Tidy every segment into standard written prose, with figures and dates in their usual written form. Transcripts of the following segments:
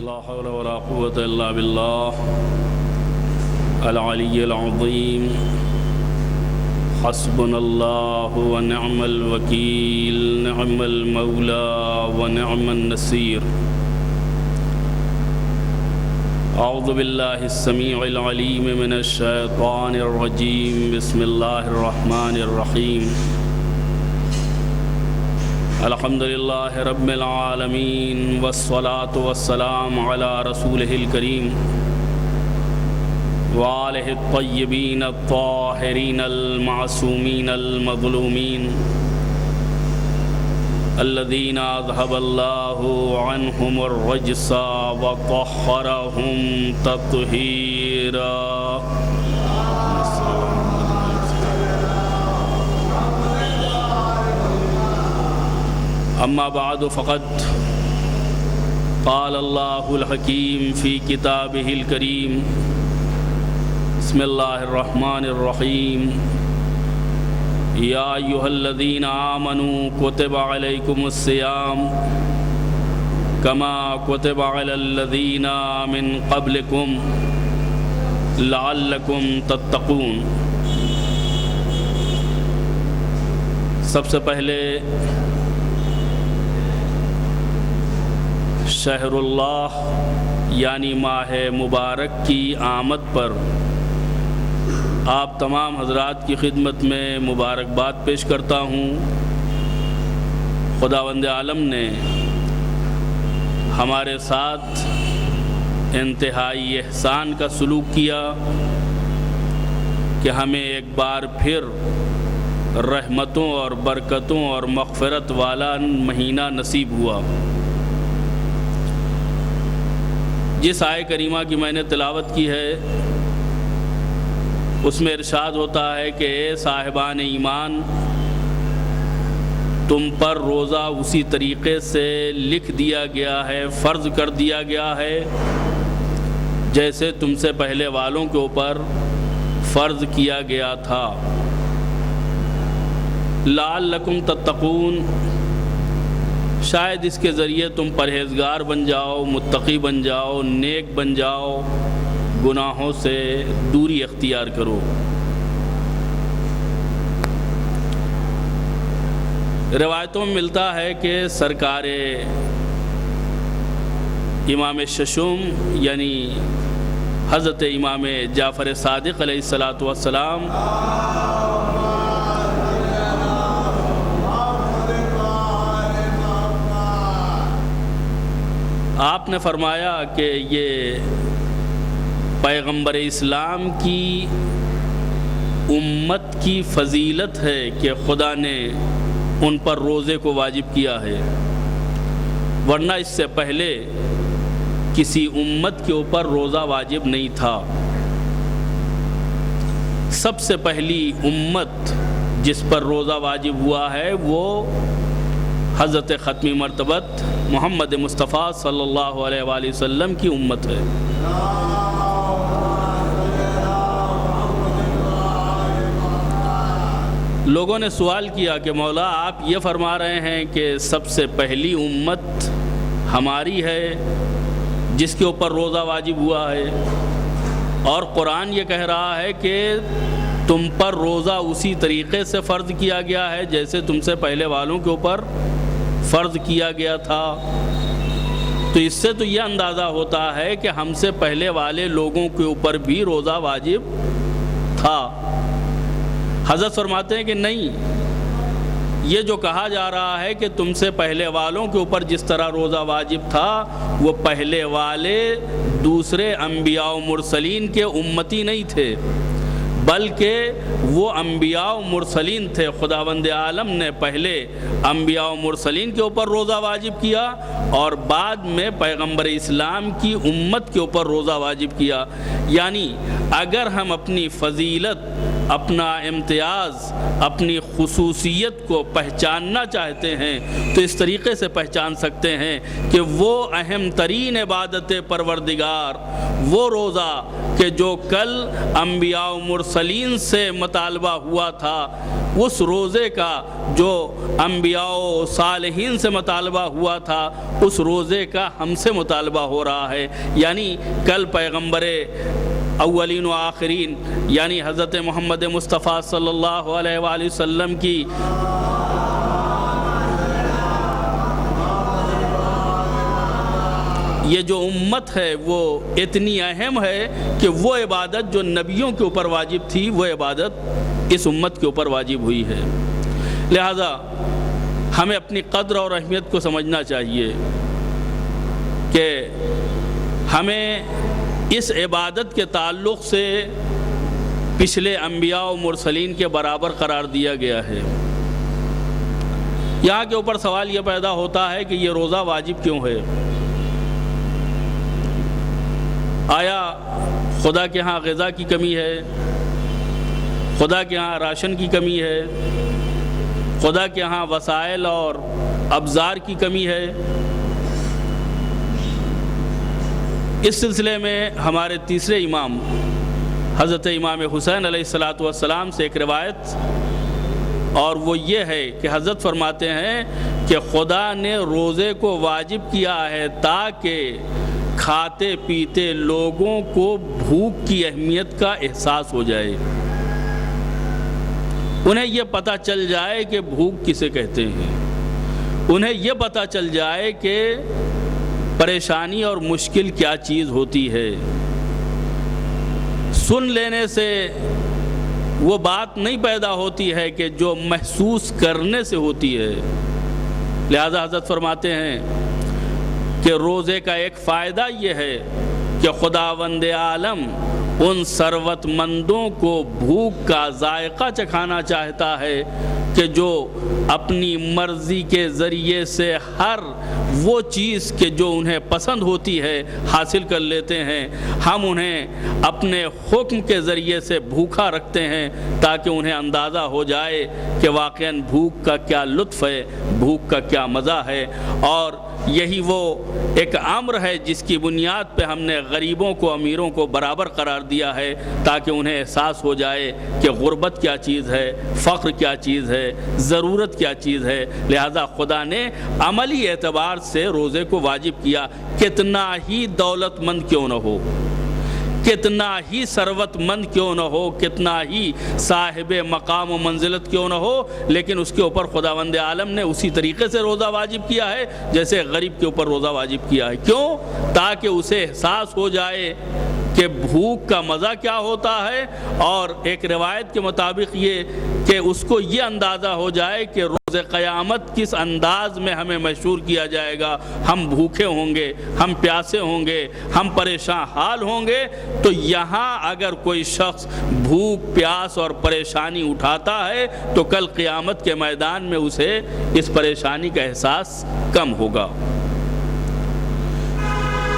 لا حول ولا قوة إلا بالله العلي العظيم حسبنا الله ونعم الوكيل نعم المولى ونعم النصير أعوذ بالله السميع العليم من الشيطان الرجيم بسم الله الرحمن الرحيم الحمد لله رب العالمين والصلاة والسلام على رسوله الكريم وآله الطيبين الطاهرين المعصومين المظلومين الذين أذهب الله عنهم الرجس وطهرهم تطهيرا. أما بعد فقد قال الله الحكيم في كتابه الكريم بسم الله الرحمن الرحيم يا أيها الذين آمنوا كتب عليكم الصيام كما كتب على الذين من قبلكم لعلكم تتقون. سب سے پہلے شہر اللہ یعنی ماہ مبارک کی آمد پر آپ تمام حضرات کی خدمت میں مبارکباد پیش کرتا ہوں. خداوند عالم نے ہمارے ساتھ انتہائی احسان کا سلوک کیا کہ ہمیں ایک بار پھر رحمتوں اور برکتوں اور مغفرت والا مہینہ نصیب ہوا. جس آیہ کریمہ کی میں نے تلاوت کی ہے اس میں ارشاد ہوتا ہے کہ اے صاحبان ایمان تم پر روزہ اسی طریقے سے لکھ دیا گیا ہے، فرض کر دیا گیا ہے جیسے تم سے پہلے والوں کے اوپر فرض کیا گیا تھا. لعلکم تتقون، شاید اس کے ذریعے تم پرہیزگار بن جاؤ، متقی بن جاؤ، نیک بن جاؤ، گناہوں سے دوری اختیار کرو. روایتوں میں ملتا ہے کہ سرکار امام ششم یعنی حضرت امام جعفر صادق علیہ السلام آپ نے فرمایا کہ یہ پیغمبر اسلام کی امت کی فضیلت ہے کہ خدا نے ان پر روزے کو واجب کیا ہے، ورنہ اس سے پہلے کسی امت کے اوپر روزہ واجب نہیں تھا. سب سے پہلی امت جس پر روزہ واجب ہوا ہے وہ حضرت ختمی مرتبت محمد مصطفیٰ صلی اللہ علیہ وآلہ وسلم کی امت ہے. لوگوں نے سوال کیا کہ مولا آپ یہ فرما رہے ہیں کہ سب سے پہلی امت ہماری ہے جس کے اوپر روزہ واجب ہوا ہے، اور قرآن یہ کہہ رہا ہے کہ تم پر روزہ اسی طریقے سے فرض کیا گیا ہے جیسے تم سے پہلے والوں کے اوپر فرض کیا گیا تھا. تو اس سے تو یہ اندازہ ہوتا ہے کہ ہم سے پہلے والے لوگوں کے اوپر بھی روزہ واجب تھا. حضرت فرماتے ہیں کہ نہیں، یہ جو کہا جا رہا ہے کہ تم سے پہلے والوں کے اوپر جس طرح روزہ واجب تھا وہ پہلے والے دوسرے انبیاء و مرسلین کے امتی نہیں تھے، بلکہ وہ انبیاء و مرسلین تھے. خداوند عالم نے پہلے انبیاء و مرسلین کے اوپر روزہ واجب کیا اور بعد میں پیغمبر اسلام کی امت کے اوپر روزہ واجب کیا. یعنی اگر ہم اپنی فضیلت، اپنا امتیاز، اپنی خصوصیت کو پہچاننا چاہتے ہیں تو اس طریقے سے پہچان سکتے ہیں کہ وہ اہم ترین عبادت پروردگار وہ روزہ کہ جو کل انبیاء و مرسلین مرسلین سے مطالبہ ہوا تھا اس روزے کا جو انبیاء و صالحین سے مطالبہ ہوا تھا اس روزے کا ہم سے مطالبہ ہو رہا ہے. یعنی کل پیغمبر اولین و آخرین یعنی حضرت محمد مصطفیٰ صلی اللہ علیہ وآلہ وسلم کی یہ جو امت ہے وہ اتنی اہم ہے کہ وہ عبادت جو نبیوں کے اوپر واجب تھی وہ عبادت اس امت کے اوپر واجب ہوئی ہے. لہذا ہمیں اپنی قدر اور اہمیت کو سمجھنا چاہیے کہ ہمیں اس عبادت کے تعلق سے پچھلے انبیاء و مرسلین کے برابر قرار دیا گیا ہے. یہاں کے اوپر سوال یہ پیدا ہوتا ہے کہ یہ روزہ واجب کیوں ہے؟ آیا خدا کے ہاں غذا کی کمی ہے؟ خدا کے ہاں راشن کی کمی ہے؟ خدا کے ہاں وسائل اور ابزار کی کمی ہے؟ اس سلسلے میں ہمارے تیسرے امام حضرت امام حسین علیہ السلام سے ایک روایت اور وہ یہ ہے کہ حضرت فرماتے ہیں کہ خدا نے روزے کو واجب کیا ہے تاکہ کھاتے پیتے لوگوں کو بھوک کی اہمیت کا احساس ہو جائے، انہیں یہ پتہ چل جائے کہ بھوک کسے کہتے ہیں، انہیں یہ پتہ چل جائے کہ پریشانی اور مشکل کیا چیز ہوتی ہے. سن لینے سے وہ بات نہیں پیدا ہوتی ہے کہ جو محسوس کرنے سے ہوتی ہے. لہذا حضرت فرماتے ہیں کہ روزے کا ایک فائدہ یہ ہے کہ خداوند عالم ان ثروت مندوں کو بھوک کا ذائقہ چکھانا چاہتا ہے کہ جو اپنی مرضی کے ذریعے سے ہر وہ چیز کہ جو انہیں پسند ہوتی ہے حاصل کر لیتے ہیں. ہم انہیں اپنے حکم کے ذریعے سے بھوکا رکھتے ہیں تاکہ انہیں اندازہ ہو جائے کہ واقعاً بھوک کا کیا لطف ہے، بھوک کا کیا مزہ ہے. اور یہی وہ ایک امر ہے جس کی بنیاد پہ ہم نے غریبوں کو امیروں کو برابر قرار دیا ہے تاکہ انہیں احساس ہو جائے کہ غربت کیا چیز ہے، فقر کیا چیز ہے، ضرورت کیا چیز ہے. لہذا خدا نے عملی اعتبار سے روزے کو واجب کیا. کتنا ہی دولت مند کیوں نہ ہو، کتنا ہی ثروت مند کیوں نہ ہو، کتنا ہی صاحب مقام و منزلت کیوں نہ ہو، لیکن اس کے اوپر خداوند عالم نے اسی طریقے سے روزہ واجب کیا ہے جیسے غریب کے اوپر روزہ واجب کیا ہے. کیوں؟ تاکہ اسے احساس ہو جائے کہ بھوک کا مزہ کیا ہوتا ہے. اور ایک روایت کے مطابق یہ کہ اس کو یہ اندازہ ہو جائے کہ روز قیامت کس انداز میں ہمیں مشہور کیا جائے گا. ہم بھوکے ہوں گے، ہم پیاسے ہوں گے، ہم پریشان حال ہوں گے. تو یہاں اگر کوئی شخص بھوک پیاس اور پریشانی اٹھاتا ہے تو کل قیامت کے میدان میں اسے اس پریشانی کا احساس کم ہوگا.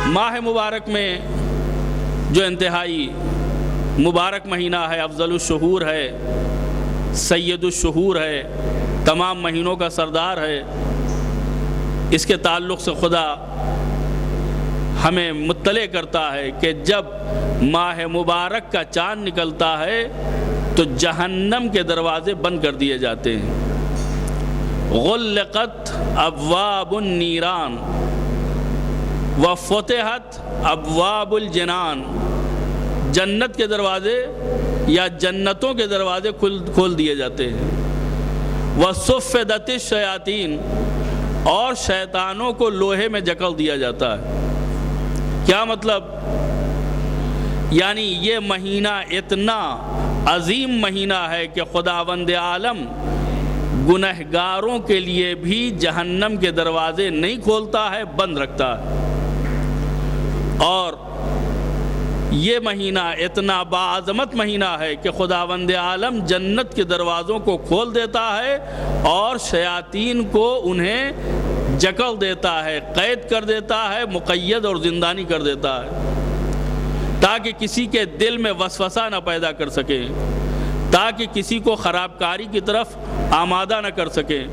ماہ مبارک میں جو انتہائی مبارک مہینہ ہے، افضل الشہور ہے، سید الشہور ہے، تمام مہینوں کا سردار ہے، اس کے تعلق سے خدا ہمیں مطلع کرتا ہے کہ جب ماہ مبارک کا چاند نکلتا ہے تو جہنم کے دروازے بند کر دیے جاتے ہیں. غلقت ابواب النیران وفتحت ابواب الجنان. جنت کے دروازے یا جنتوں کے دروازے کھول دیے جاتے ہیں. وصفدت الشیاطین، اور شیطانوں کو لوہے میں جکڑ دیا جاتا ہے. کیا مطلب؟ یعنی یہ مہینہ اتنا عظیم مہینہ ہے کہ خداوند عالم گنہگاروں کے لیے بھی جہنم کے دروازے نہیں کھولتا ہے، بند رکھتا ہے. اور یہ مہینہ اتنا باعظمت مہینہ ہے کہ خداوند عالم جنت کے دروازوں کو کھول دیتا ہے اور شیاطین کو انہیں جکڑ دیتا ہے، قید کر دیتا ہے، مقید اور زندانی کر دیتا ہے، تاکہ کسی کے دل میں وسوسہ نہ پیدا کر سکے، تاکہ کسی کو خراب کاری کی طرف آمادہ نہ کر سکے.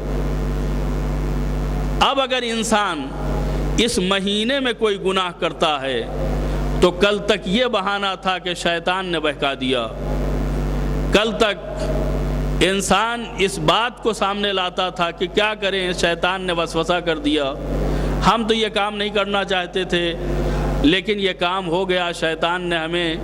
اب اگر انسان اس مہینے میں کوئی گناہ کرتا ہے تو کل تک یہ بہانہ تھا کہ شیطان نے بہکا دیا، کل تک انسان اس بات کو سامنے لاتا تھا کہ کیا کریں، شیطان نے وسوسہ کر دیا، ہم تو یہ کام نہیں کرنا چاہتے تھے لیکن یہ کام ہو گیا، شیطان نے ہمیں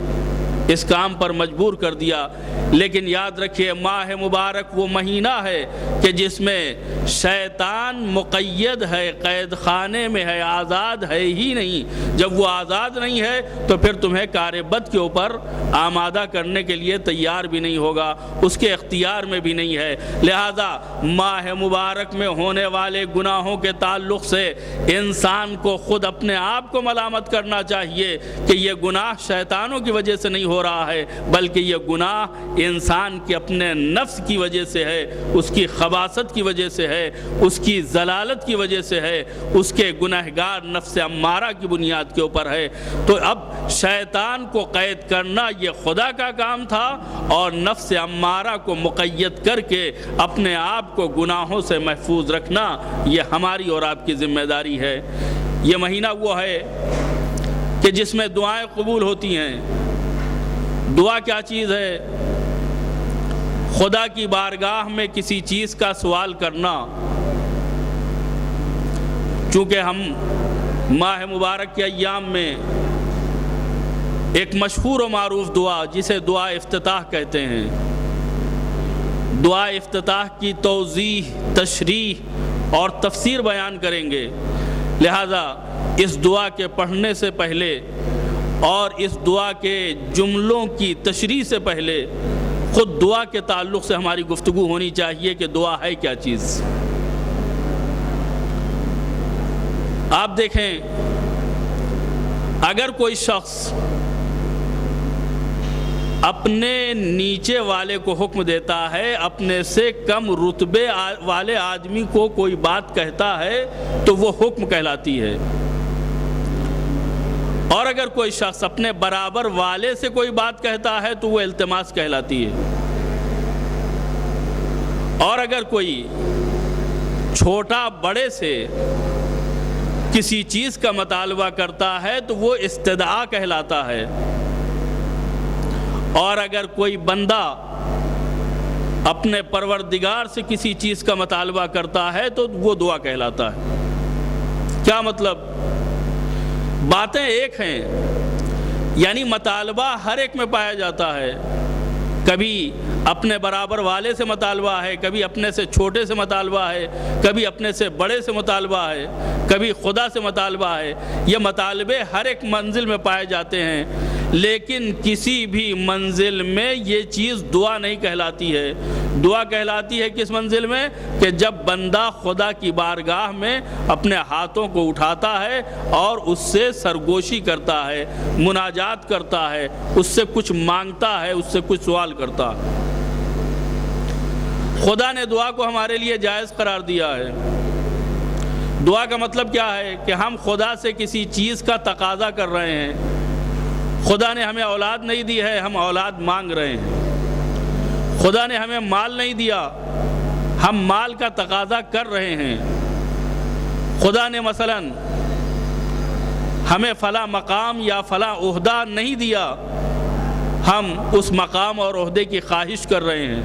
اس کام پر مجبور کر دیا۔ لیکن یاد رکھیے ماہ مبارک وہ مہینہ ہے کہ جس میں شیطان مقید ہے، قید خانے میں ہے، آزاد ہے ہی نہیں۔ جب وہ آزاد نہیں ہے تو پھر تمہیں کار بد کے اوپر آمادہ کرنے کے لیے تیار بھی نہیں ہوگا، اس کے اختیار میں بھی نہیں ہے۔ لہذا ماہ مبارک میں ہونے والے گناہوں کے تعلق سے انسان کو خود اپنے آپ کو ملامت کرنا چاہیے کہ یہ گناہ شیطانوں کی وجہ سے نہیں ہو رہا ہے، بلکہ یہ گناہ انسان کے اپنے نفس کی وجہ سے ہے، اس کی خباثت کی وجہ سے ہے، اس کی ضلالت کی وجہ سے ہے، اس کے گنہگار نفس امارہ کی بنیاد کے اوپر ہے۔ تو اب شیطان کو قید کرنا یہ خدا کا کام تھا، اور نفس امارہ کو مقید کر کے اپنے آپ کو گناہوں سے محفوظ رکھنا یہ ہماری اور آپ کی ذمہ داری ہے۔ یہ مہینہ وہ ہے کہ جس میں دعائیں قبول ہوتی ہیں۔ دعا کیا چیز ہے؟ خدا کی بارگاہ میں کسی چیز کا سوال کرنا۔ چونکہ ہم ماہ مبارک کے ایام میں ایک مشہور و معروف دعا جسے دعا افتتاح کہتے ہیں، دعا افتتاح کی توضیح، تشریح اور تفسیر بیان کریں گے۔ لہذا اس دعا کے پڑھنے سے پہلے اور اس دعا کے جملوں کی تشریح سے پہلے خود دعا کے تعلق سے ہماری گفتگو ہونی چاہیے کہ دعا ہے کیا چیز۔ آپ دیکھیں، اگر کوئی شخص اپنے نیچے والے کو حکم دیتا ہے، اپنے سے کم رتبے والے آدمی کو کوئی بات کہتا ہے تو وہ حکم کہلاتی ہے، اور اگر کوئی شخص اپنے برابر والے سے کوئی بات کہتا ہے تو وہ التماس کہلاتی ہے، اور اگر کوئی چھوٹا بڑے سے کسی چیز کا مطالبہ کرتا ہے تو وہ استدعا کہلاتا ہے، اور اگر کوئی بندہ اپنے پروردگار سے کسی چیز کا مطالبہ کرتا ہے تو وہ دعا کہلاتا ہے۔ کیا مطلب؟ باتیں ایک ہیں، یعنی مطالبہ ہر ایک میں پایا جاتا ہے۔ کبھی اپنے برابر والے سے مطالبہ ہے، کبھی اپنے سے چھوٹے سے مطالبہ ہے، کبھی اپنے سے بڑے سے مطالبہ ہے، کبھی خدا سے مطالبہ ہے۔ یہ مطالبے ہر ایک منزل میں پائے جاتے ہیں، لیکن کسی بھی منزل میں یہ چیز دعا نہیں کہلاتی ہے۔ دعا کہلاتی ہے کس منزل میں؟ کہ جب بندہ خدا کی بارگاہ میں اپنے ہاتھوں کو اٹھاتا ہے اور اس سے سرگوشی کرتا ہے، مناجات کرتا ہے، اس سے کچھ مانگتا ہے، اس سے کچھ سوال کرتا ہے۔ خدا نے دعا کو ہمارے لیے جائز قرار دیا ہے۔ دعا کا مطلب کیا ہے؟ کہ ہم خدا سے کسی چیز کا تقاضا کر رہے ہیں۔ خدا نے ہمیں اولاد نہیں دی ہے، ہم اولاد مانگ رہے ہیں۔ خدا نے ہمیں مال نہیں دیا، ہم مال کا تقاضا کر رہے ہیں۔ خدا نے مثلا ہمیں فلاں مقام یا فلاں عہدہ نہیں دیا، ہم اس مقام اور عہدے کی خواہش کر رہے ہیں۔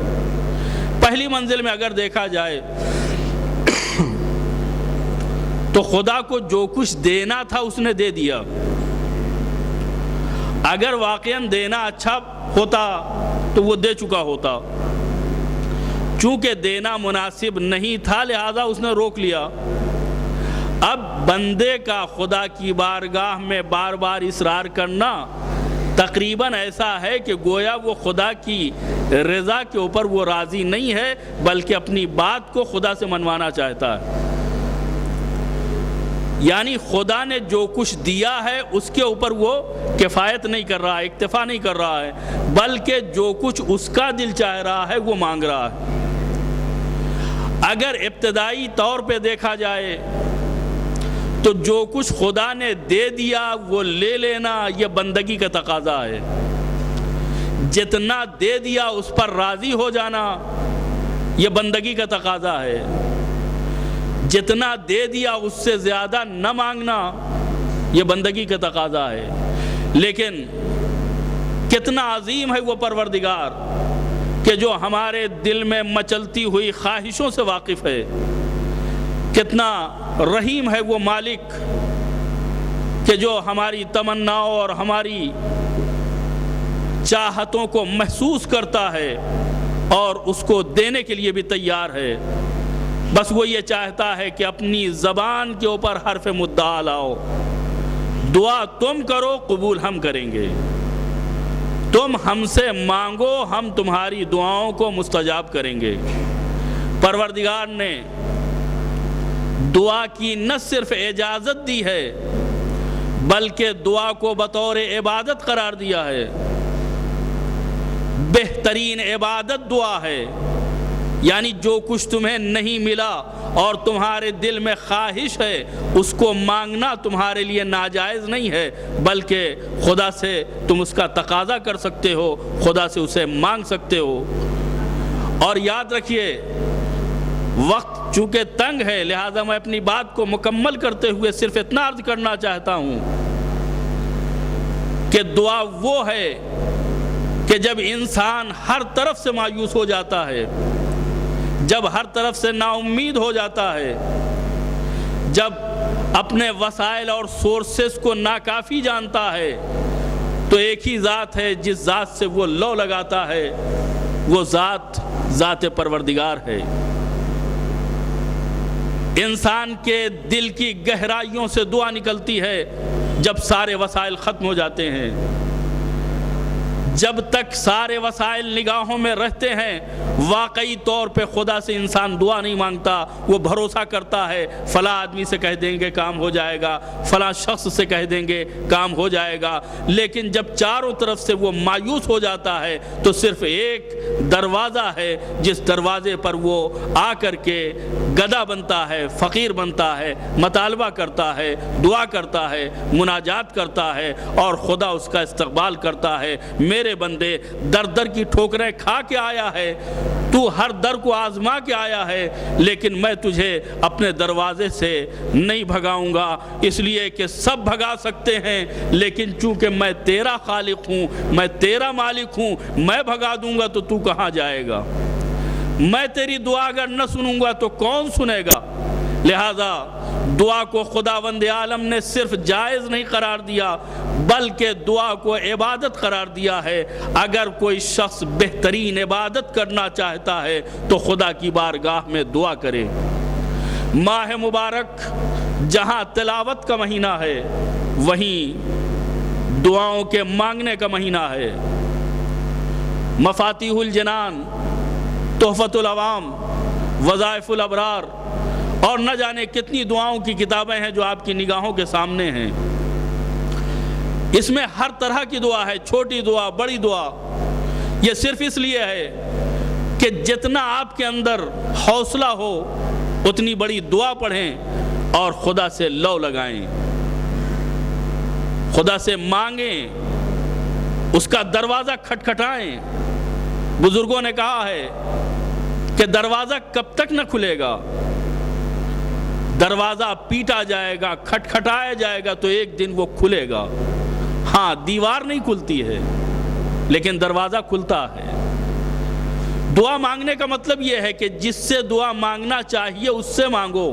پہلی منزل میں اگر دیکھا جائے تو خدا کو جو کچھ دینا تھا اس نے دے دیا۔ اگر واقعاً دینا اچھا ہوتا تو وہ دے چکا ہوتا، چونکہ دینا مناسب نہیں تھا لہذا اس نے روک لیا۔ اب بندے کا خدا کی بارگاہ میں بار بار اصرار کرنا تقریباً ایسا ہے کہ گویا وہ خدا کی رضا کے اوپر وہ راضی نہیں ہے، بلکہ اپنی بات کو خدا سے منوانا چاہتا ہے۔ یعنی خدا نے جو کچھ دیا ہے اس کے اوپر وہ کفایت نہیں کر رہا ہے، اکتفا نہیں کر رہا ہے، بلکہ جو کچھ اس کا دل چاہ رہا ہے وہ مانگ رہا ہے۔ اگر ابتدائی طور پہ دیکھا جائے تو جو کچھ خدا نے دے دیا وہ لے لینا یہ بندگی کا تقاضا ہے۔ جتنا دے دیا اس پر راضی ہو جانا یہ بندگی کا تقاضا ہے۔ جتنا دے دیا اس سے زیادہ نہ مانگنا یہ بندگی کا تقاضا ہے۔ لیکن کتنا عظیم ہے وہ پروردگار کہ جو ہمارے دل میں مچلتی ہوئی خواہشوں سے واقف ہے، کتنا رحیم ہے وہ مالک کہ جو ہماری تمناؤں اور ہماری چاہتوں کو محسوس کرتا ہے اور اس کو دینے کے لیے بھی تیار ہے۔ بس وہ یہ چاہتا ہے کہ اپنی زبان کے اوپر حرف مدعا لاؤ، دعا تم کرو، قبول ہم کریں گے، تم ہم سے مانگو، ہم تمہاری دعاؤں کو مستجاب کریں گے۔ پروردگار نے دعا کی نہ صرف اجازت دی ہے بلکہ دعا کو بطور عبادت قرار دیا ہے۔ بہترین عبادت دعا ہے، یعنی جو کچھ تمہیں نہیں ملا اور تمہارے دل میں خواہش ہے اس کو مانگنا تمہارے لیے ناجائز نہیں ہے، بلکہ خدا سے تم اس کا تقاضا کر سکتے ہو، خدا سے اسے مانگ سکتے ہو۔ اور یاد رکھیے وقت چونکہ تنگ ہے، لہذا میں اپنی بات کو مکمل کرتے ہوئے صرف اتنا عرض کرنا چاہتا ہوں کہ دعا وہ ہے کہ جب انسان ہر طرف سے مایوس ہو جاتا ہے، جب ہر طرف سے نا امید ہو جاتا ہے، جب اپنے وسائل اور سورسز کو ناکافی جانتا ہے، تو ایک ہی ذات ہے جس ذات سے وہ لو لگاتا ہے، وہ ذات پروردگار ہے۔ انسان کے دل کی گہرائیوں سے دعا نکلتی ہے جب سارے وسائل ختم ہو جاتے ہیں۔ جب تک سارے وسائل نگاہوں میں رہتے ہیں واقعی طور پہ خدا سے انسان دعا نہیں مانگتا، وہ بھروسہ کرتا ہے فلاں آدمی سے کہہ دیں گے کام ہو جائے گا، فلاں شخص سے کہہ دیں گے کام ہو جائے گا، لیکن جب چاروں طرف سے وہ مایوس ہو جاتا ہے تو صرف ایک دروازہ ہے جس دروازے پر وہ آ کر کے گدھا بنتا ہے، فقیر بنتا ہے، مطالبہ کرتا ہے، دعا کرتا ہے، مناجات کرتا ہے اور خدا اس کا استقبال کرتا ہے۔ میرے بندے در در کی ٹھوکریں کھا کے آیا ہے، تو ہر در کو آزما کے آیا ہے، لیکن میں تجھے اپنے دروازے سے نہیں بھگاؤں گا، اس لیے کہ سب بھگا سکتے ہیں لیکن چونکہ میں تیرا خالق ہوں، میں تیرا مالک ہوں، میں بھگا دوں گا تو کہاں جائے گا؟ میں تیری دعا اگر نہ سنوں گا تو کون سنے گا؟ لہذا دعا کو خداوند عالم نے صرف جائز نہیں قرار دیا بلکہ دعا کو عبادت قرار دیا ہے۔ اگر کوئی شخص بہترین عبادت کرنا چاہتا ہے تو خدا کی بارگاہ میں دعا کرے۔ ماہ مبارک جہاں تلاوت کا مہینہ ہے وہیں دعاؤں کے مانگنے کا مہینہ ہے۔ مفاتیح الجنان، تحفۃ العوام، وظائف الابرار اور نہ جانے کتنی دعاؤں کی کتابیں ہیں جو آپ کی نگاہوں کے سامنے ہیں۔ اس میں ہر طرح کی دعا ہے، چھوٹی دعا، بڑی دعا۔ یہ صرف اس لیے ہے کہ جتنا آپ کے اندر حوصلہ ہو اتنی بڑی دعا پڑھیں اور خدا سے لو لگائیں، خدا سے مانگیں، اس کا دروازہ کھٹکھٹائیں۔ بزرگوں نے کہا ہے کہ دروازہ کب تک نہ کھلے گا؟ دروازہ پیٹا جائے گا، کھٹکھٹایا جائے گا تو ایک دن وہ کھلے گا۔ ہاں، دیوار نہیں کھلتی ہے لیکن دروازہ کھلتا ہے۔ دعا مانگنے کا مطلب یہ ہے کہ جس سے دعا مانگنا چاہیے اس سے مانگو،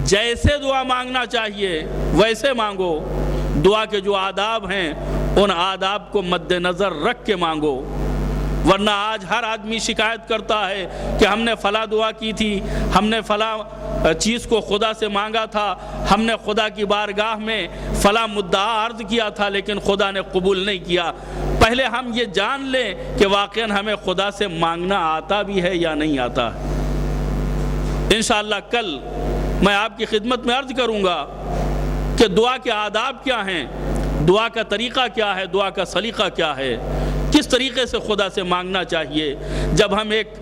جیسے دعا مانگنا چاہیے ویسے مانگو۔ دعا کے جو آداب ہیں ان آداب کو مد نظر رکھ کے مانگو، ورنہ آج ہر آدمی شکایت کرتا ہے کہ ہم نے فلاں دعا کی تھی، ہم نے فلاں چیز کو خدا سے مانگا تھا، ہم نے خدا کی بارگاہ میں فلاں مدعا عرض کیا تھا لیکن خدا نے قبول نہیں کیا۔ پہلے ہم یہ جان لیں کہ واقعاً ہمیں خدا سے مانگنا آتا بھی ہے یا نہیں آتا ہے۔ انشاءاللہ کل میں آپ کی خدمت میں عرض کروں گا کہ دعا کے آداب کیا ہیں، دعا کا طریقہ کیا ہے، دعا کا سلیقہ کیا ہے، کس طریقے سے خدا سے مانگنا چاہیے۔ جب ہم ایک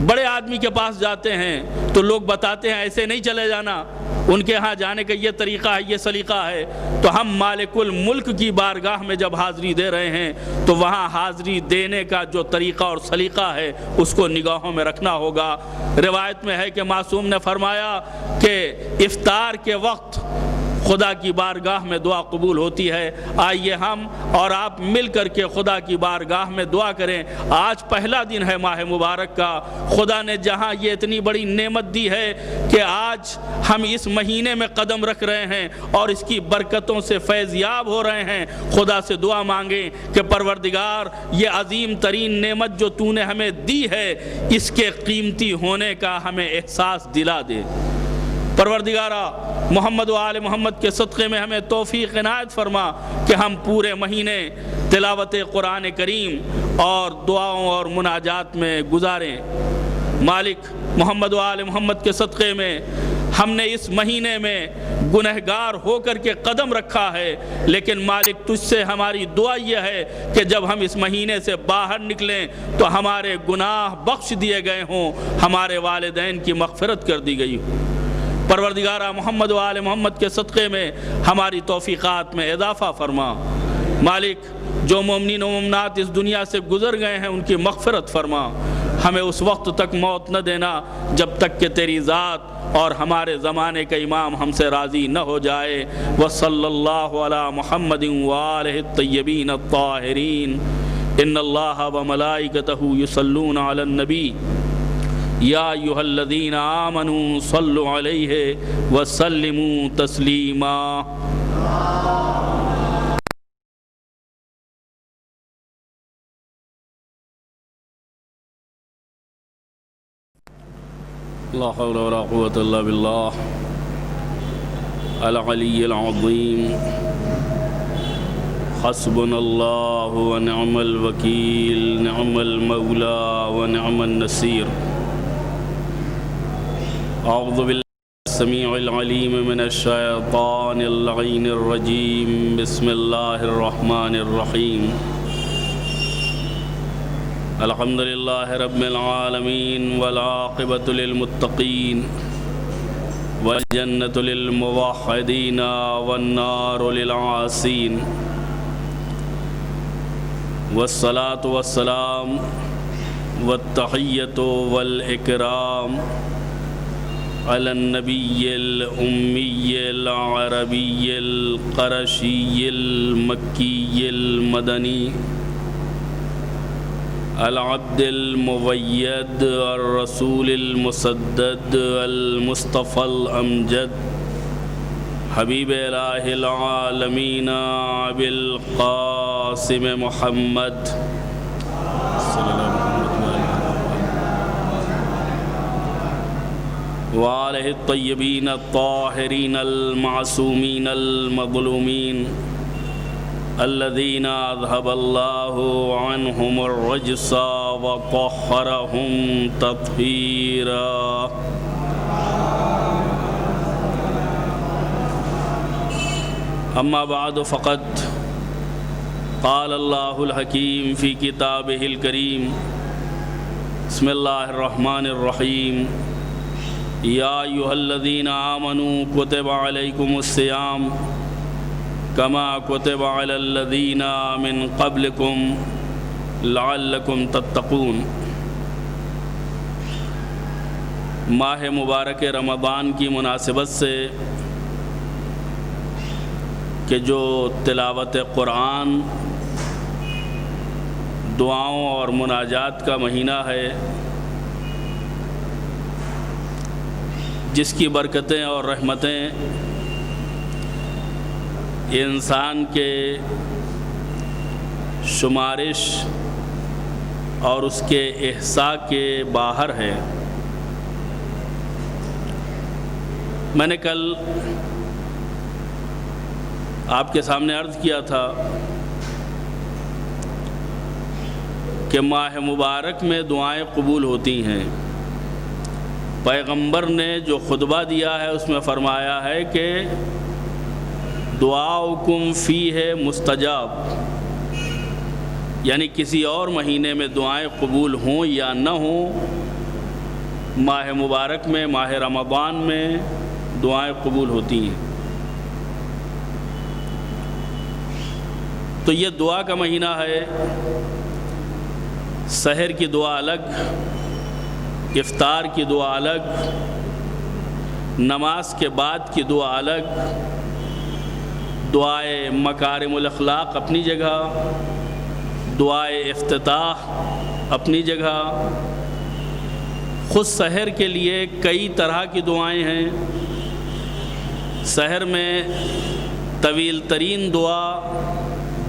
بڑے آدمی کے پاس جاتے ہیں تو لوگ بتاتے ہیں ایسے نہیں چلے جانا، ان کے ہاں جانے کا یہ طریقہ ہے، یہ سلیقہ ہے، تو ہم مالک الملک کی بارگاہ میں جب حاضری دے رہے ہیں تو وہاں حاضری دینے کا جو طریقہ اور سلیقہ ہے اس کو نگاہوں میں رکھنا ہوگا۔ روایت میں ہے کہ معصوم نے فرمایا کہ افطار کے وقت خدا کی بارگاہ میں دعا قبول ہوتی ہے۔ آئیے ہم اور آپ مل کر کے خدا کی بارگاہ میں دعا کریں۔ آج پہلا دن ہے ماہ مبارک کا۔ خدا نے جہاں یہ اتنی بڑی نعمت دی ہے کہ آج ہم اس مہینے میں قدم رکھ رہے ہیں اور اس کی برکتوں سے فیض یاب ہو رہے ہیں، خدا سے دعا مانگیں کہ پروردگار یہ عظیم ترین نعمت جو تو نے ہمیں دی ہے اس کے قیمتی ہونے کا ہمیں احساس دلا دے۔ پروردگارہ محمد و آل محمد کے صدقے میں ہمیں توفیق عنایت فرما کہ ہم پورے مہینے تلاوت قرآن کریم اور دعاؤں اور مناجات میں گزاریں۔ مالک محمد و آل محمد کے صدقے میں ہم نے اس مہینے میں گنہگار ہو کر کے قدم رکھا ہے، لیکن مالک تجھ سے ہماری دعا یہ ہے کہ جب ہم اس مہینے سے باہر نکلیں تو ہمارے گناہ بخش دیے گئے ہوں، ہمارے والدین کی مغفرت کر دی گئی ہو۔ پروردگارہ محمد و آل محمد کے صدقے میں ہماری توفیقات میں اضافہ فرما۔ مالک جو مومنین و مومنات اس دنیا سے گزر گئے ہیں ان کی مغفرت فرما۔ ہمیں اس وقت تک موت نہ دینا جب تک کہ تیری ذات اور ہمارے زمانے کا امام ہم سے راضی نہ ہو جائے۔ وصلی اللہ علی محمد وآلہ الطیبین الطاہرین۔ ان اللہ وملائکتہ یصلون علی النبی یا ایھا الذین آمنوا صلوا علیہ وسلموا تسلیما۔ لا حول ولا قوة الا باللہ العلی العظیم۔ حسبنا اللہ ونعم الوکیل، نعم المولا ونعم النصیر۔ اعوذ باللہ السمیع العلیم من الشیطان اللعین الرجیم۔ بسم اللہ الرحمن الرحیم۔ الحمد للہ رب العالمین والعاقبۃ للمتقین والجنۃ للموحدین والنار للعاصین، والصلاة والسلام والتحیۃ والاکرام علی النبی الأمی العربی القرشی المکی المدنی العبد المؤید الرسول المسدد المصطفى الامجد حبیب الہ العالمین ابی القاسم محمد وآلہ الطیبین الطاہرین المعصومین المظلومین الذین اذهب اللہ عنہم الرجس وطہرہم تطہیرا۔ اما بعد فقد قال اللہ الحکیم فی کتابہ الکریم۔ بسم اللہ الرحمن الرحیم۔ یا ایھا الذین آمنوا کتب علیکم الصیام کما کتب علی الذین من قبلکم لعلکم تتقون۔ ماہ مبارک رمضان کی مناسبت سے کہ جو تلاوت قرآن، دعاؤں اور مناجات کا مہینہ ہے، جس کی برکتیں اور رحمتیں انسان کے شمارش اور اس کے احصاء کے باہر ہے۔ میں نے کل آپ کے سامنے عرض کیا تھا کہ ماہ مبارک میں دعائیں قبول ہوتی ہیں۔ پیغمبر نے جو خطبہ دیا ہے اس میں فرمایا ہے کہ دعاؤکم فیہ مستجاب، یعنی کسی اور مہینے میں دعائیں قبول ہوں یا نہ ہوں، ماہ مبارک میں، ماہ رمضان میں دعائیں قبول ہوتی ہیں۔ تو یہ دعا کا مہینہ ہے۔ سحر کی دعا الگ، افطار کی دعا الگ، نماز کے بعد کی دعا الگ، دعائے مکارم الاخلاق اپنی جگہ، دعائے افتتاح اپنی جگہ، خود سحر کے لیے کئی طرح کی دعائیں ہیں۔ سحر میں طویل ترین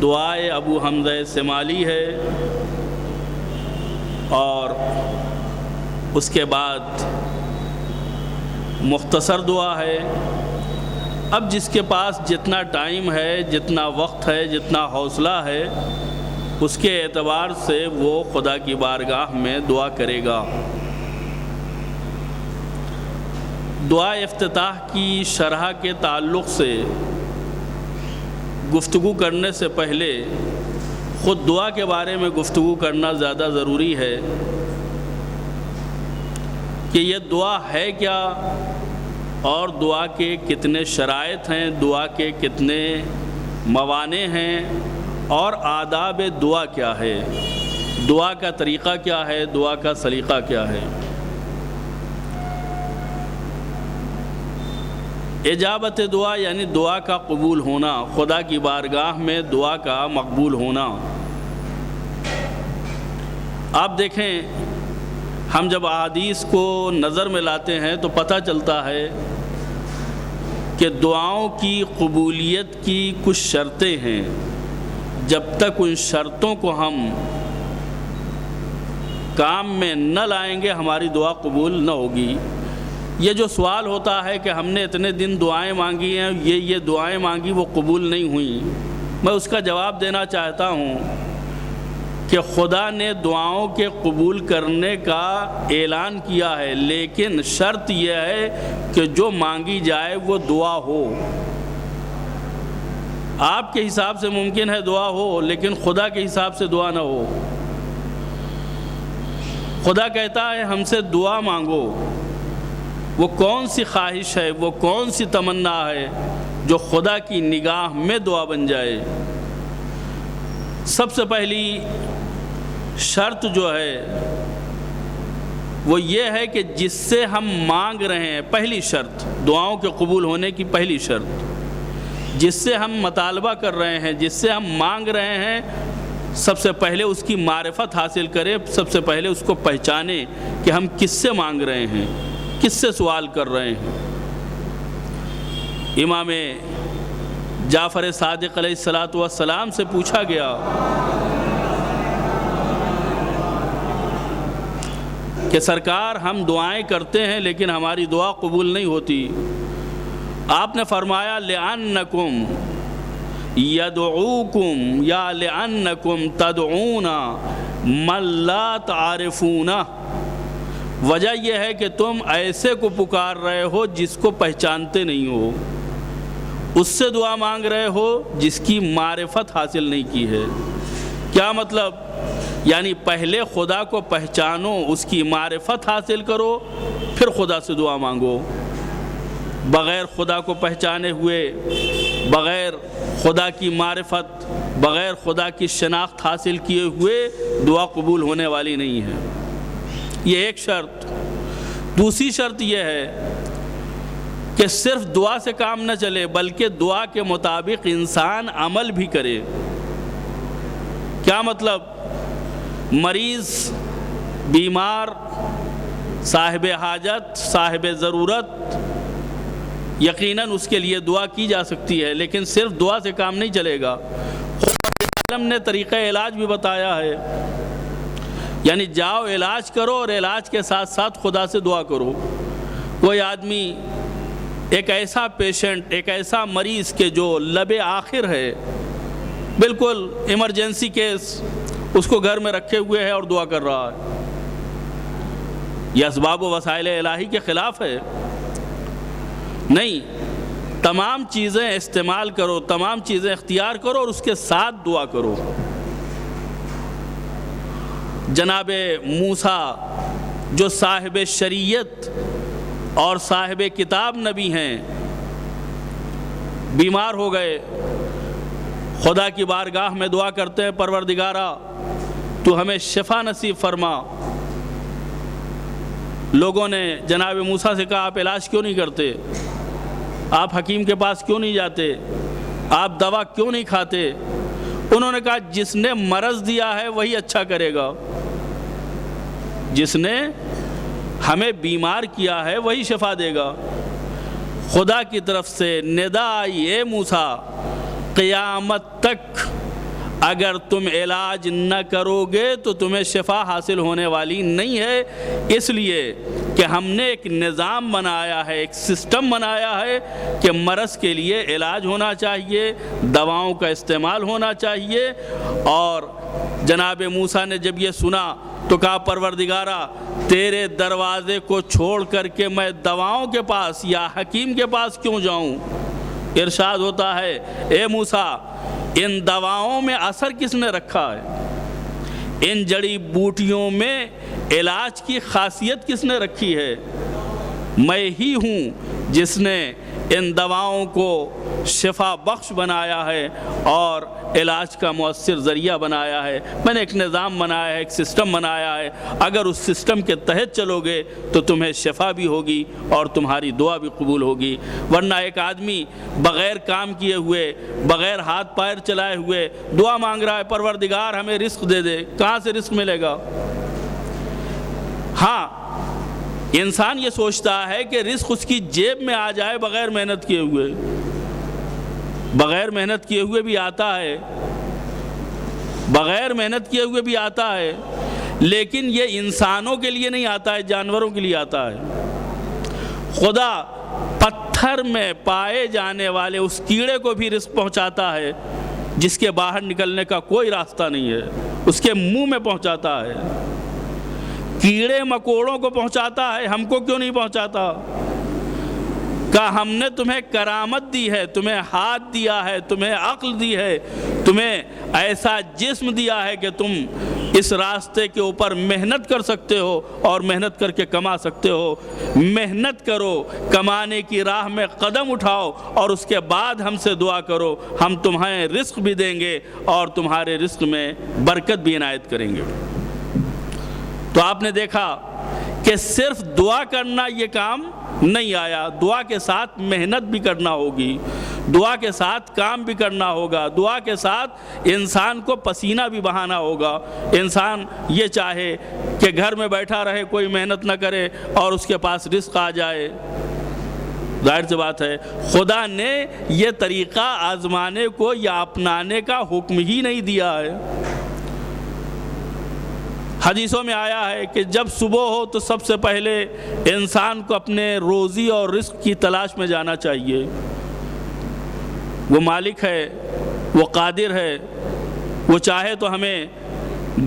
دعائے ابو حمزہ سمالی ہے، اور اس کے بعد مختصر دعا ہے۔ اب جس کے پاس جتنا ٹائم ہے، جتنا وقت ہے، جتنا حوصلہ ہے، اس کے اعتبار سے وہ خدا کی بارگاہ میں دعا کرے گا۔ دعا افتتاح کی شرح کے تعلق سے گفتگو کرنے سے پہلے خود دعا کے بارے میں گفتگو کرنا زیادہ ضروری ہے کہ یہ دعا ہے کیا، اور دعا کے کتنے شرائط ہیں، دعا کے کتنے موانع ہیں، اور آداب دعا کیا ہے، دعا کا طریقہ کیا ہے، دعا کا سلیقہ کیا ہے۔ اجابت دعا یعنی دعا کا قبول ہونا، خدا کی بارگاہ میں دعا کا مقبول ہونا۔ آپ دیکھیں، ہم جب احادیث کو نظر میں لاتے ہیں تو پتہ چلتا ہے کہ دعاؤں کی قبولیت کی کچھ شرطیں ہیں، جب تک ان شرطوں کو ہم کام میں نہ لائیں گے ہماری دعا قبول نہ ہوگی۔ یہ جو سوال ہوتا ہے کہ ہم نے اتنے دن دعائیں مانگی ہیں، یہ دعائیں مانگی وہ قبول نہیں ہوئیں، میں اس کا جواب دینا چاہتا ہوں کہ خدا نے دعاؤں کے قبول کرنے کا اعلان کیا ہے، لیکن شرط یہ ہے کہ جو مانگی جائے وہ دعا ہو۔ آپ کے حساب سے ممکن ہے دعا ہو، لیکن خدا کے حساب سے دعا نہ ہو۔ خدا کہتا ہے ہم سے دعا مانگو، وہ کون سی خواہش ہے، وہ کون سی تمنا ہے جو خدا کی نگاہ میں دعا بن جائے۔ سب سے پہلی شرط جو ہے وہ یہ ہے کہ جس سے ہم مانگ رہے ہیں، پہلی شرط دعاؤں کے قبول ہونے کی پہلی شرط، جس سے ہم مطالبہ کر رہے ہیں، جس سے ہم مانگ رہے ہیں، سب سے پہلے اس کی معرفت حاصل کریں، سب سے پہلے اس کو پہچانیں کہ ہم کس سے مانگ رہے ہیں، کس سے سوال کر رہے ہیں۔ امام جعفر صادق علیہ السلام سے پوچھا گیا کہ سرکار ہم دعائیں کرتے ہیں لیکن ہماری دعا قبول نہیں ہوتی۔ آپ نے فرمایا لِأَنَّكُمْ يَدْعُوكُمْ یا لِأَنَّكُمْ تَدْعُونَ مَن لَا تَعْرِفُونَ، وجہ یہ ہے کہ تم ایسے کو پکار رہے ہو جس کو پہچانتے نہیں ہو، اس سے دعا مانگ رہے ہو جس کی معرفت حاصل نہیں کی ہے۔ کیا مطلب؟ یعنی پہلے خدا کو پہچانو، اس کی معرفت حاصل کرو، پھر خدا سے دعا مانگو۔ بغیر خدا کو پہچانے ہوئے، بغیر خدا کی معرفت، بغیر خدا کی شناخت حاصل کیے ہوئے دعا قبول ہونے والی نہیں ہے۔ یہ ایک شرط۔ دوسری شرط یہ ہے کہ صرف دعا سے کام نہ چلے، بلکہ دعا کے مطابق انسان عمل بھی کرے۔ کیا مطلب؟ مریض، بیمار، صاحب حاجت، صاحب ضرورت، یقیناً اس کے لیے دعا کی جا سکتی ہے، لیکن صرف دعا سے کام نہیں چلے گا۔ خدا نے طریقہ علاج بھی بتایا ہے، یعنی جاؤ علاج کرو اور علاج کے ساتھ ساتھ خدا سے دعا کرو۔ کوئی آدمی، ایک ایسا پیشنٹ، ایک ایسا مریض کہ جو لب آخر ہے، بالکل ایمرجنسی کیس، اس کو گھر میں رکھے ہوئے ہے اور دعا کر رہا ہے، یہ اسباب و وسائل الہی کے خلاف ہے؟ نہیں، تمام چیزیں استعمال کرو، تمام چیزیں اختیار کرو اور اس کے ساتھ دعا کرو۔ جناب موسیٰ جو صاحب شریعت اور صاحب کتاب نبی ہیں، بیمار ہو گئے، خدا کی بارگاہ میں دعا کرتے ہیں پروردگارا تو ہمیں شفا نصیب فرما۔ لوگوں نے جناب موسیٰ سے کہا آپ علاج کیوں نہیں کرتے، آپ حکیم کے پاس کیوں نہیں جاتے؟ آپ دوا کیوں نہیں کھاتے؟ انہوں نے کہا جس نے مرض دیا ہے وہی اچھا کرے گا، جس نے ہمیں بیمار کیا ہے وہی شفا دے گا۔ خدا کی طرف سے ندا آئی، اے موسیٰ قیامت تک اگر تم علاج نہ کرو گے تو تمہیں شفا حاصل ہونے والی نہیں ہے، اس لیے کہ ہم نے ایک نظام بنایا ہے، ایک سسٹم بنایا ہے کہ مرض کے لیے علاج ہونا چاہیے، دواؤں کا استعمال ہونا چاہیے۔ اور جناب موسیٰ نے جب یہ سنا تو کہا پروردگارا تیرے دروازے کو چھوڑ کر کے میں دواؤں کے پاس یا حکیم کے پاس کیوں جاؤں؟ ارشاد ہوتا ہے اے موسیٰ ان دواؤں میں اثر کس نے رکھا ہے؟ ان جڑی بوٹیوں میں علاج کی خاصیت کس نے رکھی ہے؟ میں ہی ہوں جس نے ان دواؤں کو شفا بخش بنایا ہے اور علاج کا مؤثر ذریعہ بنایا ہے۔ میں نے ایک نظام بنایا ہے، ایک سسٹم بنایا ہے، اگر اس سسٹم کے تحت چلو گے تو تمہیں شفا بھی ہوگی اور تمہاری دعا بھی قبول ہوگی۔ ورنہ ایک آدمی بغیر کام کیے ہوئے، بغیر ہاتھ پیر چلائے ہوئے دعا مانگ رہا ہے پروردگار ہمیں رزق دے دے، کہاں سے رزق ملے گا؟ ہاں انسان یہ سوچتا ہے کہ رزق اس کی جیب میں آ جائے بغیر محنت کیے ہوئے، بغیر محنت کیے ہوئے بھی آتا ہے، بغیر محنت کیے ہوئے بھی آتا ہے، لیکن یہ انسانوں کے لیے نہیں آتا ہے، جانوروں کے لیے آتا ہے۔ خدا پتھر میں پائے جانے والے اس کیڑے کو بھی رزق پہنچاتا ہے جس کے باہر نکلنے کا کوئی راستہ نہیں ہے، اس کے منہ میں پہنچاتا ہے۔ کیڑے مکوڑوں کو پہنچاتا ہے، ہم کو کیوں نہیں پہنچاتا؟ کہ ہم نے تمہیں کرامت دی ہے، تمہیں ہاتھ دیا ہے، تمہیں عقل دی ہے، تمہیں ایسا جسم دیا ہے کہ تم اس راستے کے اوپر محنت کر سکتے ہو اور محنت کر کے کما سکتے ہو۔ محنت کرو، کمانے کی راہ میں قدم اٹھاؤ اور اس کے بعد ہم سے دعا کرو، ہم تمہیں رزق بھی دیں گے اور تمہارے رزق میں برکت بھی عنایت کریں گے۔ تو آپ نے دیکھا کہ صرف دعا کرنا یہ کام نہیں آیا، دعا کے ساتھ محنت بھی کرنا ہوگی، دعا کے ساتھ کام بھی کرنا ہوگا، دعا کے ساتھ انسان کو پسینہ بھی بہانا ہوگا۔ انسان یہ چاہے کہ گھر میں بیٹھا رہے، کوئی محنت نہ کرے اور اس کے پاس رزق آ جائے، ظاہر سی بات ہے خدا نے یہ طریقہ آزمانے کو یا اپنانے کا حکم ہی نہیں دیا ہے۔ حدیثوں میں آیا ہے کہ جب صبح ہو تو سب سے پہلے انسان کو اپنے روزی اور رزق کی تلاش میں جانا چاہیے۔ وہ مالک ہے، وہ قادر ہے، وہ چاہے تو ہمیں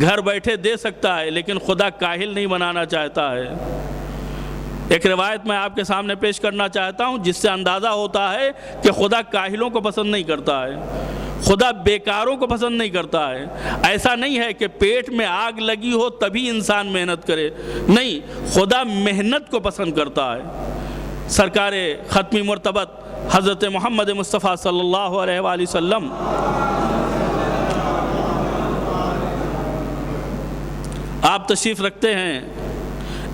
گھر بیٹھے دے سکتا ہے، لیکن خدا کاہل نہیں بنانا چاہتا ہے۔ ایک روایت میں آپ کے سامنے پیش کرنا چاہتا ہوں جس سے اندازہ ہوتا ہے کہ خدا کاہلوں کو پسند نہیں کرتا ہے، خدا بیکاروں کو پسند نہیں کرتا ہے۔ ایسا نہیں ہے کہ پیٹ میں آگ لگی ہو تبھی انسان محنت کرے، نہیں، خدا محنت کو پسند کرتا ہے۔ سرکار ختمی مرتبت حضرت محمد مصطفیٰ صلی اللہ علیہ وآلہ وسلم آپ تشریف رکھتے ہیں،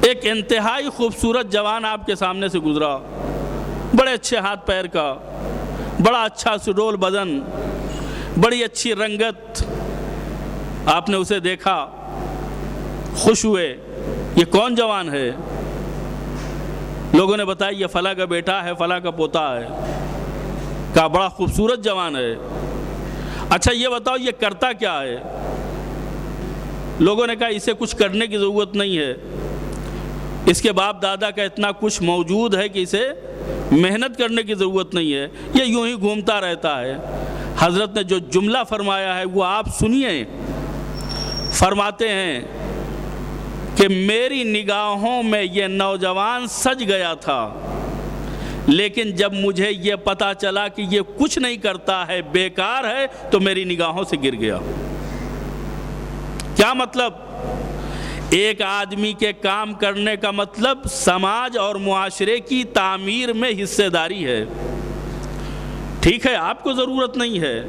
ایک انتہائی خوبصورت جوان آپ کے سامنے سے گزرا، بڑے اچھے ہاتھ پیر کا، بڑا اچھا سڈول بدن، بڑی اچھی رنگت۔ آپ نے اسے دیکھا، خوش ہوئے، یہ کون جوان ہے؟ لوگوں نے بتایا یہ فلاں کا بیٹا ہے، فلاں کا پوتا ہے۔ کہا بڑا خوبصورت جوان ہے، اچھا یہ بتاؤ یہ کرتا کیا ہے؟ لوگوں نے کہا اسے کچھ کرنے کی ضرورت نہیں ہے، اس کے باپ دادا کا اتنا کچھ موجود ہے کہ اسے محنت کرنے کی ضرورت نہیں ہے، یہ یوں ہی گھومتا رہتا ہے۔ حضرت نے جو جملہ فرمایا ہے وہ آپ سنیے۔ فرماتے ہیں کہ میری نگاہوں میں یہ نوجوان سج گیا تھا، لیکن جب مجھے یہ پتہ چلا کہ یہ کچھ نہیں کرتا ہے، بیکار ہے، تو میری نگاہوں سے گر گیا۔ کیا مطلب؟ ایک آدمی کے کام کرنے کا مطلب سماج اور معاشرے کی تعمیر میں حصہ داری ہے۔ ٹھیک ہے آپ کو ضرورت نہیں ہے،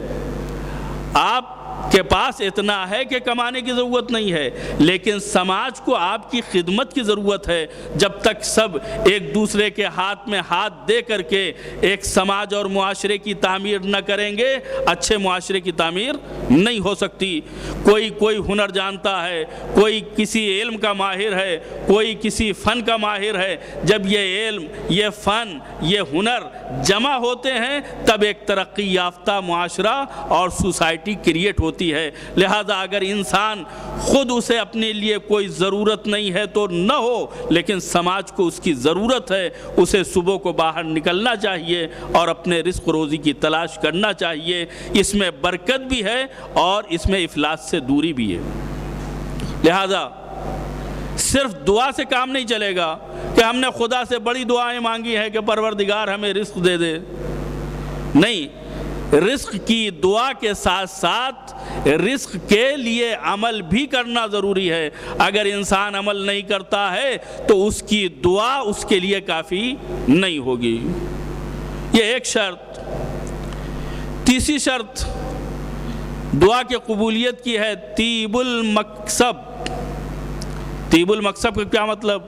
آپ کے پاس اتنا ہے کہ کمانے کی ضرورت نہیں ہے، لیکن سماج کو آپ کی خدمت کی ضرورت ہے۔ جب تک سب ایک دوسرے کے ہاتھ میں ہاتھ دے کر کے ایک سماج اور معاشرے کی تعمیر نہ کریں گے، اچھے معاشرے کی تعمیر نہیں ہو سکتی۔ کوئی ہنر جانتا ہے، کوئی کسی علم کا ماہر ہے، کوئی کسی فن کا ماہر ہے۔ جب یہ علم، یہ فن، یہ ہنر جمع ہوتے ہیں تب ایک ترقی یافتہ معاشرہ اور سوسائٹی کریٹ ہوتی ہے۔ لہذا اگر انسان خود اسے اپنے لیے کوئی ضرورت نہیں ہے تو نہ ہو، لیکن سماج کو اس کی ضرورت ہے، اسے صبح کو باہر نکلنا چاہیے اور اپنے رزق روزی کی تلاش کرنا چاہیے۔ اس میں برکت بھی ہے اور اس میں افلاس سے دوری بھی ہے۔ لہذا صرف دعا سے کام نہیں چلے گا کہ ہم نے خدا سے بڑی دعائیں مانگی ہیں کہ پروردگار ہمیں رزق دے دے۔ نہیں، رزق کی دعا کے ساتھ ساتھ رزق کے لیے عمل بھی کرنا ضروری ہے۔ اگر انسان عمل نہیں کرتا ہے تو اس کی دعا اس کے لیے کافی نہیں ہوگی۔ یہ ایک شرط۔ تیسری شرط دعا کی قبولیت کی ہے طیب المکسب۔ طیب المکسب کا کیا مطلب؟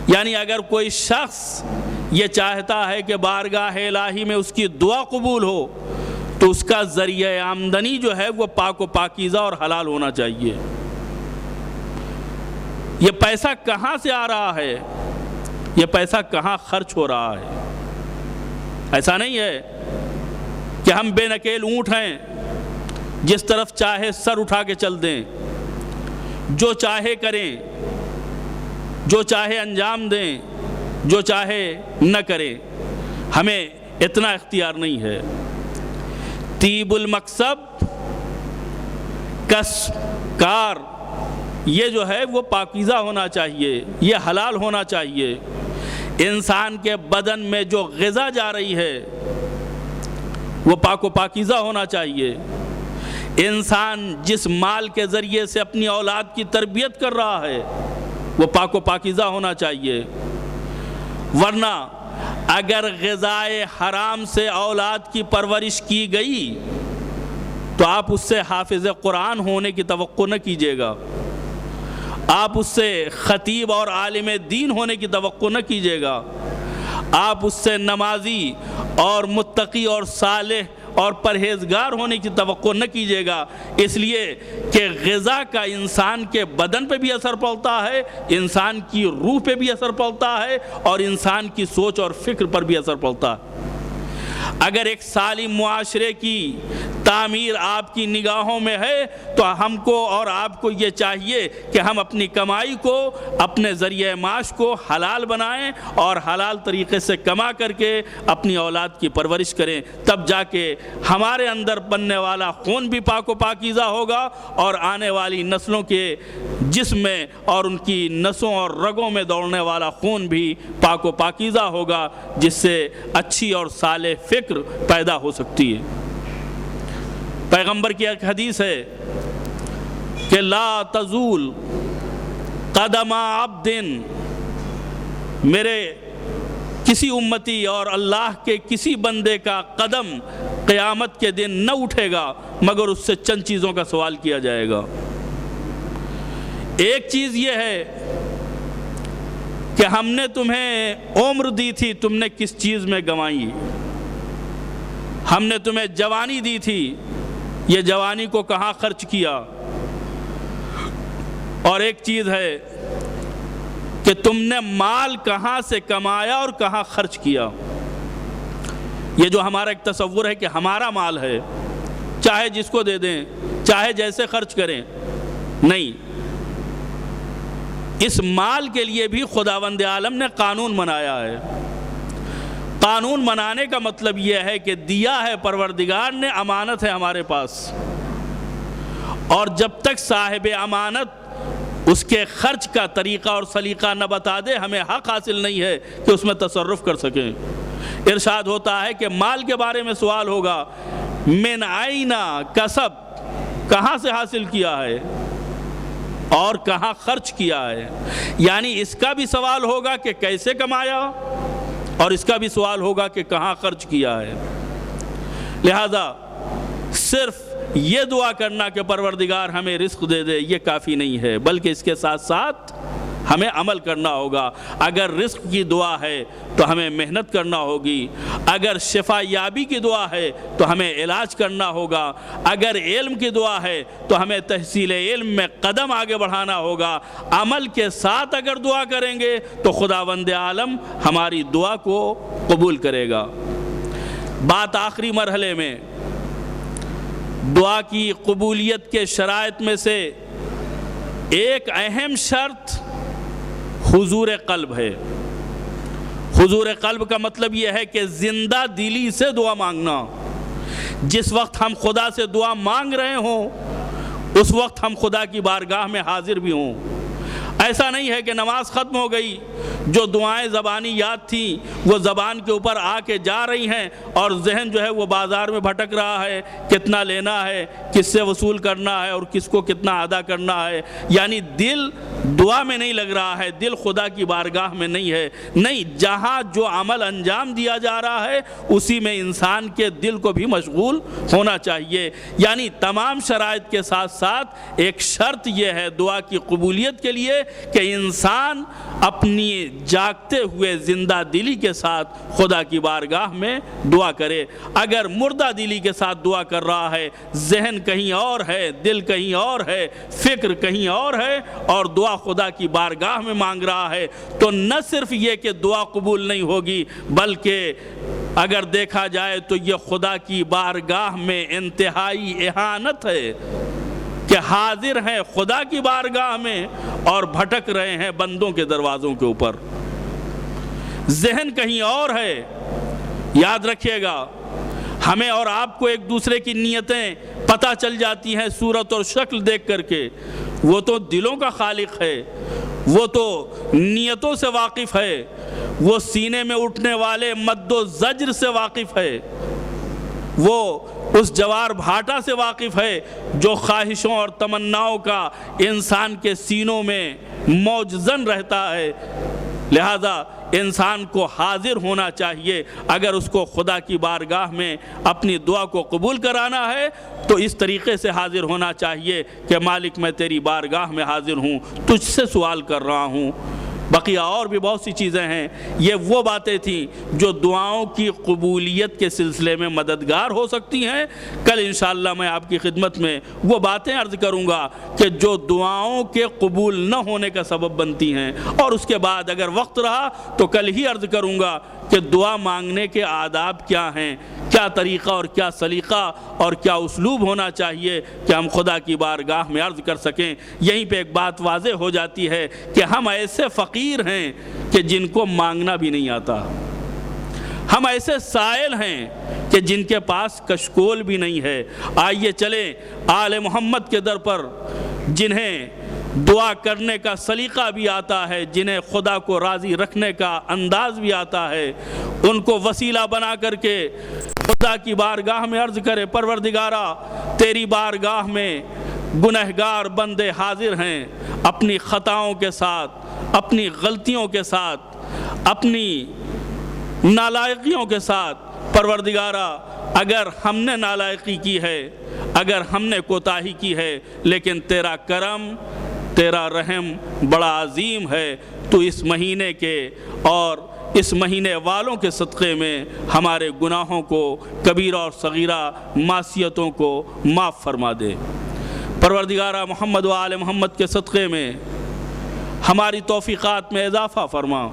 یعنی اگر کوئی شخص یہ چاہتا ہے کہ بارگاہ الہی میں اس کی دعا قبول ہو تو اس کا ذریعہ آمدنی جو ہے وہ پاک و پاکیزہ اور حلال ہونا چاہیے۔ یہ پیسہ کہاں سے آ رہا ہے؟ یہ پیسہ کہاں خرچ ہو رہا ہے؟ ایسا نہیں ہے کہ ہم بے نکیل اونٹ ہیں، جس طرف چاہے سر اٹھا کے چل دیں، جو چاہے کریں، جو چاہے انجام دیں، جو چاہے نہ کریں۔ ہمیں اتنا اختیار نہیں ہے۔ طیب المکسب، کسب، کار، یہ جو ہے وہ پاکیزہ ہونا چاہیے، یہ حلال ہونا چاہیے۔ انسان کے بدن میں جو غذا جا رہی ہے وہ پاک و پاکیزہ ہونا چاہیے۔ انسان جس مال کے ذریعے سے اپنی اولاد کی تربیت کر رہا ہے وہ پاک و پاکیزہ ہونا چاہیے، ورنہ اگر غذائے حرام سے اولاد کی پرورش کی گئی تو آپ اس سے حافظ قرآن ہونے کی توقع نہ کیجیے گا، آپ اس سے خطیب اور عالم دین ہونے کی توقع نہ کیجیے گا، آپ اس سے نمازی اور متقی اور صالح اور پرہیزگار ہونے کی توقع نہ کیجیے گا، اس لیے کہ غذا کا انسان کے بدن پہ بھی اثر پڑتا ہے، انسان کی روح پہ بھی اثر پڑتا ہے اور انسان کی سوچ اور فکر پر بھی اثر پڑتا ہے۔ اگر ایک سالم معاشرے کی تعمیر آپ کی نگاہوں میں ہے تو ہم کو اور آپ کو یہ چاہیے کہ ہم اپنی کمائی کو، اپنے ذریعہ معاش کو حلال بنائیں اور حلال طریقے سے کما کر کے اپنی اولاد کی پرورش کریں، تب جا کے ہمارے اندر بننے والا خون بھی پاک و پاکیزہ ہوگا اور آنے والی نسلوں کے جسم میں اور ان کی نسوں اور رگوں میں دوڑنے والا خون بھی پاک و پاکیزہ ہوگا، جس سے اچھی اور صالح فکر پیدا ہو سکتی ہے۔ پیغمبر کی ایک حدیث ہے کہ لا تزول قدم عبد، میرے کسی امتی اور اللہ کے کسی بندے کا قدم قیامت کے دن نہ اٹھے گا مگر اس سے چند چیزوں کا سوال کیا جائے گا۔ ایک چیز یہ ہے کہ ہم نے تمہیں عمر دی تھی، تم نے کس چیز میں گنوائی؟ ہم نے تمہیں جوانی دی تھی، یہ جوانی کو کہاں خرچ کیا؟ اور ایک چیز ہے کہ تم نے مال کہاں سے کمایا اور کہاں خرچ کیا؟ یہ جو ہمارا ایک تصور ہے کہ ہمارا مال ہے، چاہے جس کو دے دیں، چاہے جیسے خرچ کریں، نہیں، اس مال کے لیے بھی خداوند عالم نے قانون بنایا ہے۔ قانون بنانے کا مطلب یہ ہے کہ دیا ہے پروردگار نے، امانت ہے ہمارے پاس، اور جب تک صاحب امانت اس کے خرچ کا طریقہ اور سلیقہ نہ بتا دے ہمیں حق حاصل نہیں ہے کہ اس میں تصرف کر سکیں۔ ارشاد ہوتا ہے کہ مال کے بارے میں سوال ہوگا، من عین کسب، کہاں سے حاصل کیا ہے اور کہاں خرچ کیا ہے، یعنی اس کا بھی سوال ہوگا کہ کیسے کمایا اور اس کا بھی سوال ہوگا کہ کہاں خرچ کیا ہے۔ لہذا صرف یہ دعا کرنا کہ پروردگار ہمیں رزق دے دے یہ کافی نہیں ہے، بلکہ اس کے ساتھ ساتھ ہمیں عمل کرنا ہوگا۔ اگر رزق کی دعا ہے تو ہمیں محنت کرنا ہوگی، اگر شفا یابی کی دعا ہے تو ہمیں علاج کرنا ہوگا، اگر علم کی دعا ہے تو ہمیں تحصیل علم میں قدم آگے بڑھانا ہوگا۔ عمل کے ساتھ اگر دعا کریں گے تو خداوند عالم ہماری دعا کو قبول کرے گا۔ بات آخری مرحلے میں دعا کی قبولیت کے شرائط میں سے ایک اہم شرط حضور قلب ہے۔ حضور قلب کا مطلب یہ ہے کہ زندہ دلی سے دعا مانگنا۔ جس وقت ہم خدا سے دعا مانگ رہے ہوں اس وقت ہم خدا کی بارگاہ میں حاضر بھی ہوں۔ ایسا نہیں ہے کہ نماز ختم ہو گئی، جو دعائیں زبانی یاد تھیں وہ زبان کے اوپر آ کے جا رہی ہیں اور ذہن جو ہے وہ بازار میں بھٹک رہا ہے، کتنا لینا ہے، کس سے وصول کرنا ہے اور کس کو کتنا ادا کرنا ہے، یعنی دل دعا میں نہیں لگ رہا ہے، دل خدا کی بارگاہ میں نہیں ہے۔ نہیں، جہاں جو عمل انجام دیا جا رہا ہے اسی میں انسان کے دل کو بھی مشغول ہونا چاہیے۔ یعنی تمام شرائط کے ساتھ ساتھ ایک شرط یہ ہے دعا کی قبولیت کے لیے کہ انسان اپنی جاگتے ہوئے زندہ دلی کے ساتھ خدا کی بارگاہ میں دعا کرے۔ اگر مردہ دلی کے ساتھ دعا کر رہا ہے، ذہن کہیں اور ہے، دل کہیں اور ہے، فکر کہیں اور ہے اور دعا خدا کی بارگاہ میں مانگ رہا ہے تو نہ صرف یہ کہ دعا قبول نہیں ہوگی بلکہ اگر دیکھا جائے تو یہ خدا کی بارگاہ میں انتہائی اہانت ہے کہ حاضر ہیں خدا کی بارگاہ میں اور بھٹک رہے ہیں بندوں کے دروازوں کے اوپر، ذہن کہیں اور ہے۔ یاد رکھیے گا، ہمیں اور آپ کو ایک دوسرے کی نیتیں پتہ چل جاتی ہیں صورت اور شکل دیکھ کر کے۔ وہ تو دلوں کا خالق ہے، وہ تو نیتوں سے واقف ہے، وہ سینے میں اٹھنے والے مد و زجر سے واقف ہے، وہ اس جوار بھاٹا سے واقف ہے جو خواہشوں اور تمناؤں کا انسان کے سینوں میں موجزن رہتا ہے۔ لہذا انسان کو حاضر ہونا چاہیے۔ اگر اس کو خدا کی بارگاہ میں اپنی دعا کو قبول کرانا ہے تو اس طریقے سے حاضر ہونا چاہیے کہ مالک میں تیری بارگاہ میں حاضر ہوں، تجھ سے سوال کر رہا ہوں۔ بقیہ اور بھی بہت سی چیزیں ہیں، یہ وہ باتیں تھیں جو دعاؤں کی قبولیت کے سلسلے میں مددگار ہو سکتی ہیں۔ کل انشاءاللہ میں آپ کی خدمت میں وہ باتیں عرض کروں گا کہ جو دعاؤں کے قبول نہ ہونے کا سبب بنتی ہیں، اور اس کے بعد اگر وقت رہا تو کل ہی عرض کروں گا کہ دعا مانگنے کے آداب کیا ہیں، کیا طریقہ اور کیا سلیقہ اور کیا اسلوب ہونا چاہیے کہ ہم خدا کی بارگاہ میں عرض کر سکیں۔ یہیں پہ ایک بات واضح ہو جاتی ہے کہ ہم ایسے فقیر ہیں کہ جن کو مانگنا بھی نہیں آتا، ہم ایسے سائل ہیں کہ جن کے پاس کشکول بھی نہیں ہے۔ آئیے چلیں آل محمد کے در پر، جنہیں دعا کرنے کا سلیقہ بھی آتا ہے، جنہیں خدا کو راضی رکھنے کا انداز بھی آتا ہے، ان کو وسیلہ بنا کر کے خدا کی بارگاہ میں عرض کرے پروردگارا تیری بارگاہ میں گنہگار بندے حاضر ہیں، اپنی خطاؤں کے ساتھ، اپنی غلطیوں کے ساتھ، اپنی نالائقیوں کے ساتھ۔ پروردگارا اگر ہم نے نالائقی کی ہے، اگر ہم نے کوتاہی کی ہے، لیکن تیرا کرم، تیرا رحم بڑا عظیم ہے، تو اس مہینے کے اور اس مہینے والوں کے صدقے میں ہمارے گناہوں کو، کبیرہ اور صغیرہ معصیتوں کو معاف فرما دے۔ پروردگارہ محمد و آل محمد کے صدقے میں ہماری توفیقات میں اضافہ فرما،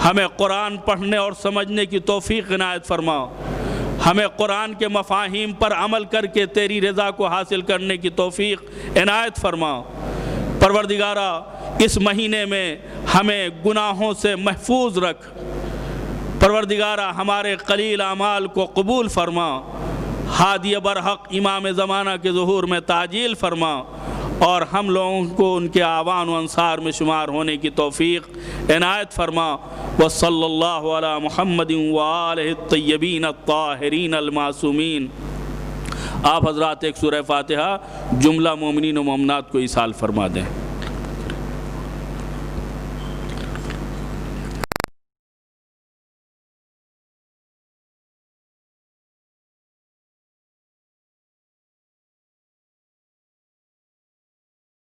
ہمیں قرآن پڑھنے اور سمجھنے کی توفیق عنایت فرما، ہمیں قرآن کے مفاہیم پر عمل کر کے تیری رضا کو حاصل کرنے کی توفیق عنایت فرما۔ پروردگارہ اس مہینے میں ہمیں گناہوں سے محفوظ رکھ۔ پروردگارہ ہمارے قلیل اعمال کو قبول فرما، ہادی برحق امام زمانہ کے ظہور میں تعجیل فرما، اور ہم لوگوں کو ان کے اعوان و انصار میں شمار ہونے کی توفیق عنایت فرما۔ وصلی اللہ علی محمد وآلہ الطیبین الطاہرین المعصومین۔ آپ حضرات ایک سورہ فاتحہ جملہ مومنین و مومنات کو ایصال فرما دیں۔